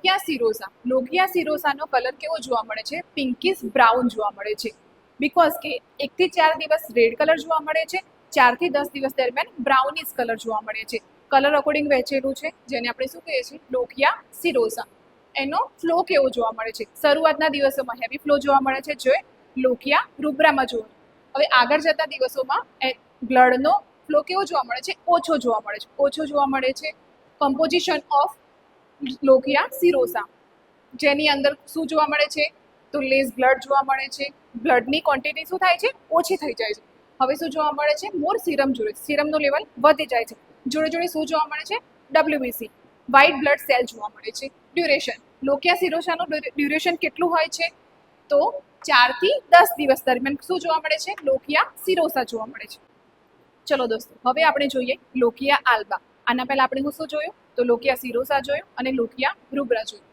લોકિયા સિરોસાનો colour કેવો જોવા મળે છે? પિંકિશ બ્રાઉન જોવા મળે છે. બીકોઝ કે 1 થી 4 દિવસ રેડ કલર જોવા મળે છે, 4 થી 10 દિવસ દરમિયાન બ્રાઉનિશ કલર જોવા મળે છે. કલર અકોર્ડિંગ વહેંચેલું છે, જેને આપણે શું કહીએ છીએ? લોકિયા સિરોસા. એનો ફ્લો કેવો જોવા મળે છે? શરૂઆતના દિવસોમાં હેવી ફ્લો જોવા મળે છે, જે લોકિયા રૂબ્રામાં જોવા. હવે આગળ જતા દિવસોમાં બ્લડનો ફ્લો કેવો જોવા મળે છે? ઓછો જોવા મળે છે. ઓછો જોવા મળે છે. કમ્પોઝિશન ઓફ લોકિયા સિરોસા, જેની અંદર શું જોવા મળે છે? તો લેસ બ્લડ જોવા મળે છે. બ્લડની ક્વોન્ટિટી શું થાય છે? ઓછી થઈ જાય છે. હવે શું જોવા મળે છે? મોર સિરમ જોડે સિરમનો લેવલ વધી જાય છે. જોડે જોડે શું જોવા મળે છે? WBC, વ્હાઇટ બ્લડ સેલ જોવા મળે છે. ડ્યુરેશન, લોકિયા સિરોસાનું ડ્યુરેશન કેટલું હોય છે? તો 4 થી 10 દિવસ દરમિયાન શું જોવા મળે છે? લોકિયા સિરોસા જોવા મળે છે. ચલો દોસ્તો, હવે આપણે જોઈએ લોકિયા આલ્બા. આના પહેલા આપણે શું જોયું? તો લોકિયા સિરોસા જોયું અને લોકિયા રૂબ્રા જોયું.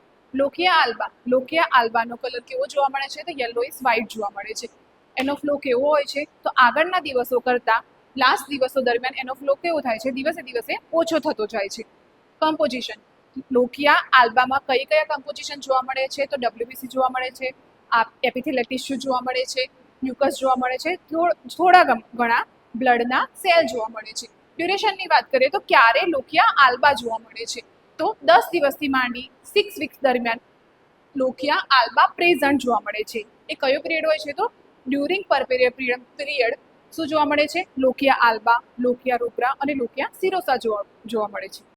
લોકિયા આલ્બાનો કલર કેવો જોવા મળે છે? તો યલોઇશ વ્હાઇટ જોવા મળે છે. એનો ફ્લો કેવો હોય છે? તો આગળના દિવસો કરતાં લાસ્ટ દિવસો દરમિયાન એનો ફ્લો કેવો થાય છે? દિવસે દિવસે ઓછો થતો જાય છે. કમ્પોઝિશન, લોકિયા આલ્બામાં કયા કમ્પોઝિશન જોવા મળે છે? તો WBC જોવા મળે છે, એપિથેલિયલ ટિશ્યુ જોવા મળે છે, મ્યુકસ જોવા મળે છે, થોડા ઘણા બ્લડના સેલ જોવા મળે છે. ડ્યુરેશનની વાત કરીએ તો ક્યારે લોકિયા આલ્બા જોવા મળે છે? તો 10 દિવસથી માંડી 6 વીક્સ દરમિયાન લોકિયા આલ્બા પ્રેઝન્ટ જોવા મળે છે. એ કયો પિરિયડ હોય છે? તો ડ્યુરિંગ પીરિયડ શું જોવા મળે છે? લોકિયા આલ્બા, લોકિયા રૂબ્રા અને લોકિયા સિરોસા જોવા મળે છે.